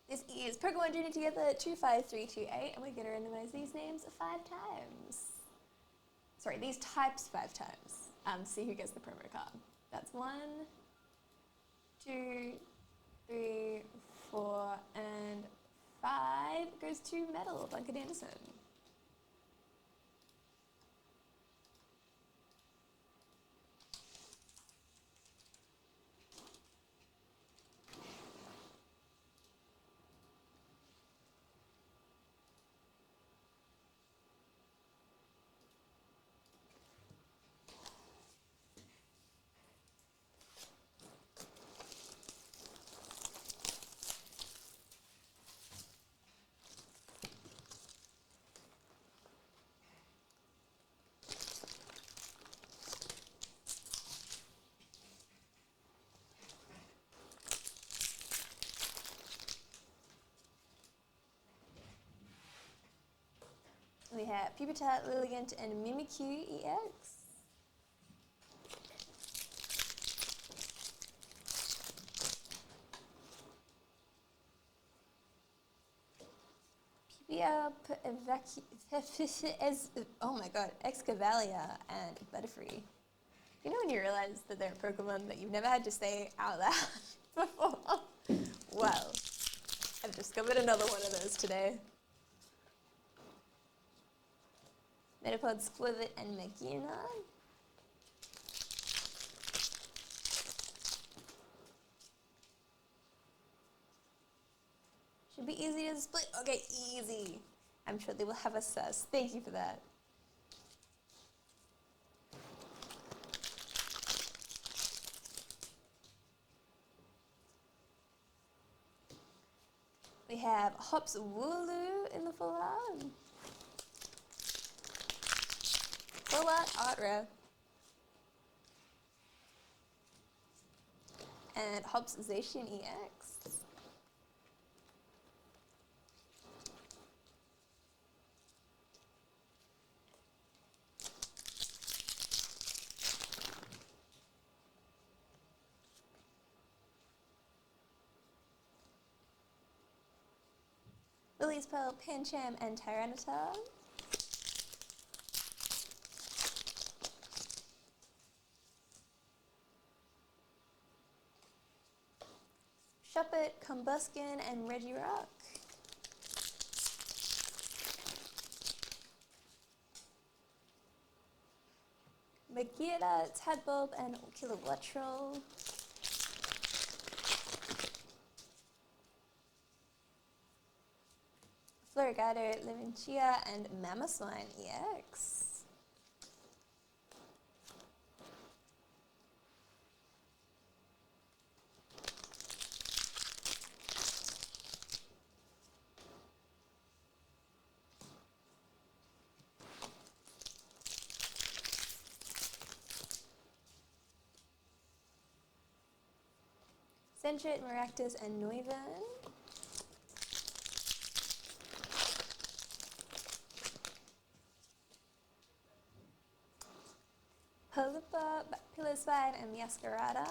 This is Pokemon Journey Together 25328, and we're going to randomize these names 5 times. Sorry, these types 5 times. See who gets the promo card. That's 1, 2, 3, 4, and 5 goes to Metal, Duncan Anderson. We have Pupitar, Lilligant, and Mimikyu EX. Pipia, oh my god, Excavalia, and Butterfree. You know when you realize that they're Pokemon that you've never had to say out loud before? Well, I've discovered another one of those today. Metapod, Squirtle, and Magina. Should be easy to split. Okay, easy. I'm sure they will have a sus. Thank you for that. We have Hops Wooloo in the full art. Full art rare. And Hops Zacian EX. Lily's Pearl, Pancham, and Tyranitar. Shuppet, Combuskin, and Regirock. Megira, Tadbulb, and Kilowattrel. Florigado, Levincia, and Mamoswine EX. Sentret, Maractus, and Noivern. Paloopa, Piloswine, and Masquerada.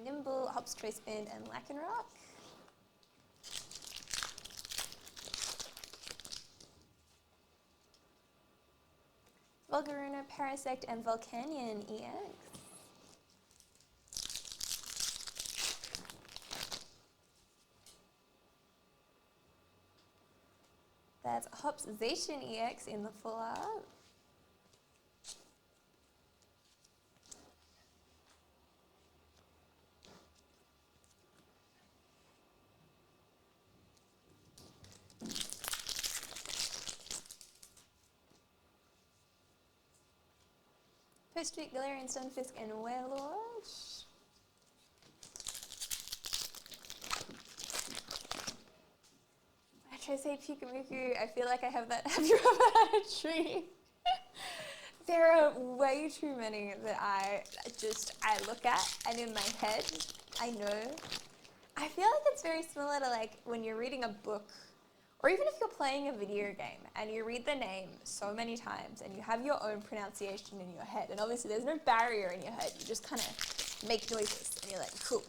Nimble, Hops Choice Band, and Lycanroc. Volcarona, Parasect, and Volcanion EX. That's Hops Zacian EX in the full art. Postweek, Galarian, Stunfisk, and Wailord. I try to say Pikamuku, I feel like I have that have you ever had a tree? There are way too many that I look at, and in my head, I know. I feel like it's very similar to like when you're reading a book Or even if you're playing a video game and you read the name so many times and you have your own pronunciation in your head, and obviously there's no barrier in your head, you just kind of make noises and you're like, cool.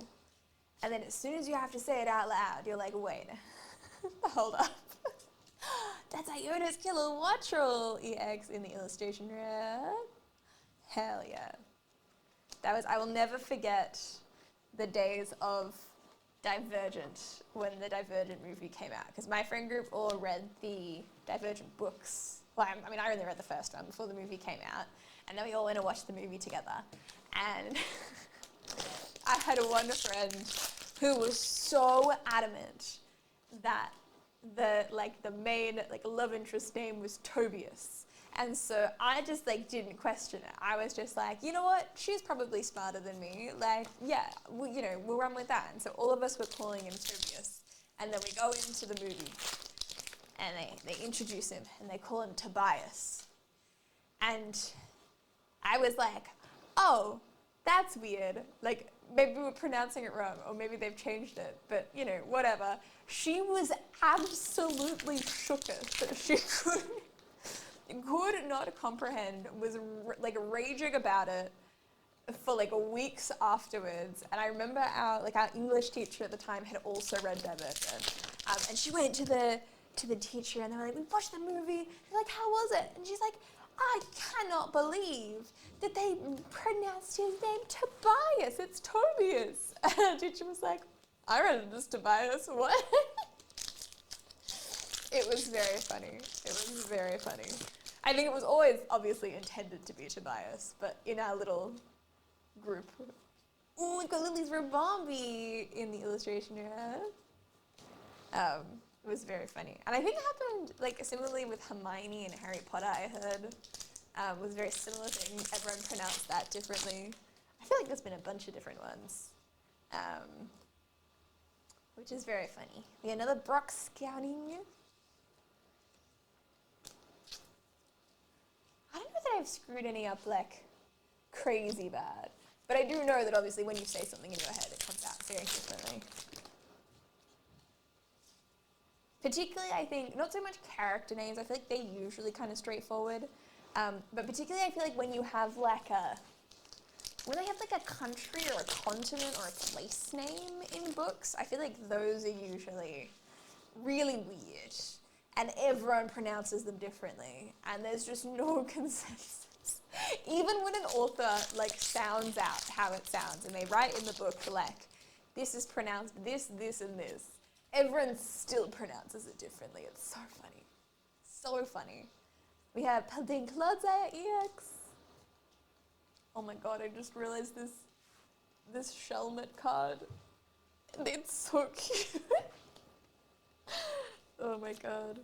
And then as soon as you have to say it out loud, you're like, wait, hold up. That's Iona's Kilowattrel EX in the illustration red. Hell yeah. I will never forget the days of Divergent when the Divergent movie came out, because my friend group all read the Divergent books. Well, I only read the first one before the movie came out, and then we all went to watch the movie together. And I had one friend who was so adamant that the main love interest name was Tobias. And so I just didn't question it. I was just like, you know what? She's probably smarter than me. Yeah, we'll run with that. And so all of us were calling him Tobias. And then we go into the movie and they introduce him and they call him Tobias. And I was like, oh, that's weird. Maybe we're pronouncing it wrong, or maybe they've changed it, but whatever. She was absolutely shooketh that she could not comprehend, was raging about it for weeks afterwards. And I remember our English teacher at the time had also read Divergent, and she went to the teacher and they were like, we watched the movie. They're like, how was it? And she's like, I cannot believe that they pronounced his name Tobias. It's Tobias. And the teacher was like, I read it as Tobias. What? It was very funny. It was very funny. I think it was always obviously intended to be Tobias, but in our little group. Oh, we've got Lily's Robombi in the illustration here. It was very funny. And I think it happened similarly with Hermione and Harry Potter, I heard. Was a very similar thing. Everyone pronounced that differently. I feel like there's been a bunch of different ones. Which is very funny. We got another Brock Scouting. I don't know that I've screwed any up crazy bad, but I do know that obviously when you say something in your head, it comes out very differently. Particularly, I think, not so much character names, I feel like they're usually kind of straightforward, but particularly I feel like when you have when they have a country or a continent or a place name in books, I feel like those are usually really weird. And everyone pronounces them differently, and there's just no consensus. Even when an author sounds out how it sounds, and they write in the book this is pronounced this, and this, everyone still pronounces it differently. It's so funny, so funny. We have Paladin Claudia EX. Oh my god! I just realized this Shelmet card. It's so cute. Oh my god.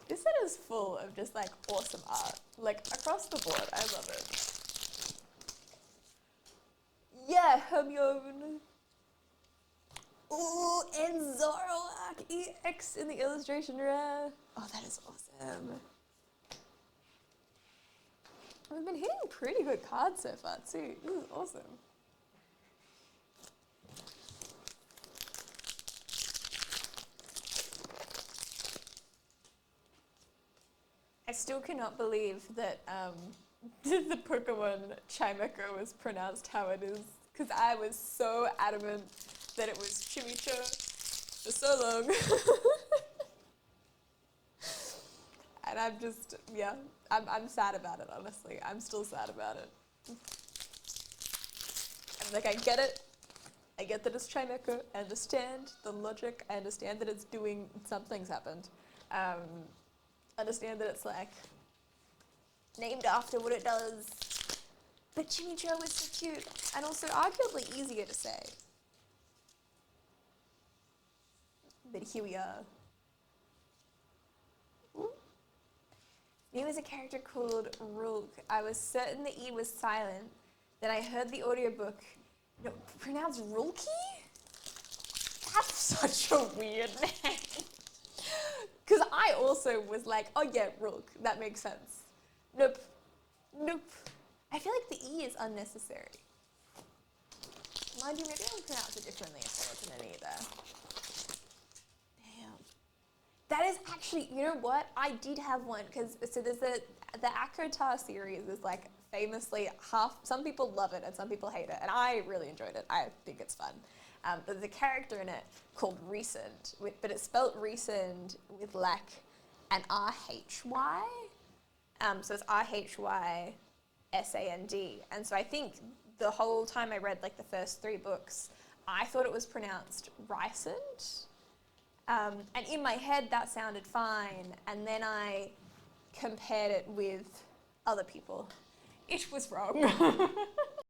This set is full of just awesome art. Across the board. I love it. Yeah, Hermione. Ooh, and Zoroark EX in the illustration rare. Oh, that is awesome. We've been hitting pretty good cards so far too. This is awesome. I still cannot believe that the Pokemon Chimecho was pronounced how it is, because I was so adamant that it was Chimicho for so long. And I'm just, I'm sad about it, honestly. I'm still sad about it. I'm I get it. I get that it's Chimecho. I understand the logic. I understand that it's doing, something's happened. Understand that it's named after what it does. But Chimicho is so cute and also arguably easier to say. But here we are. Ooh. There was a character called Rulk. I was certain the E was silent. Then I heard the audiobook. No, pronounced Rulky? That's such a weird name. Because I also was like, oh yeah, Rulk, that makes sense. Nope. I feel like the E is unnecessary. Mind you, maybe I'll pronounce it differently if there wasn't an E there. Damn. That is actually, you know what? I did have one because so there's the ACOTAR series is like famously some people love it and some people hate it, and I really enjoyed it. I think it's fun. But there's a character in it called Rhysand, but it's spelled Rhysand with like an R-H-Y. So it's R-H-Y-S-A-N-D. And so I think the whole time I read like the first 3 books, I thought it was pronounced Rhysand. And in my head that sounded fine. And then I compared it with other people. It was wrong.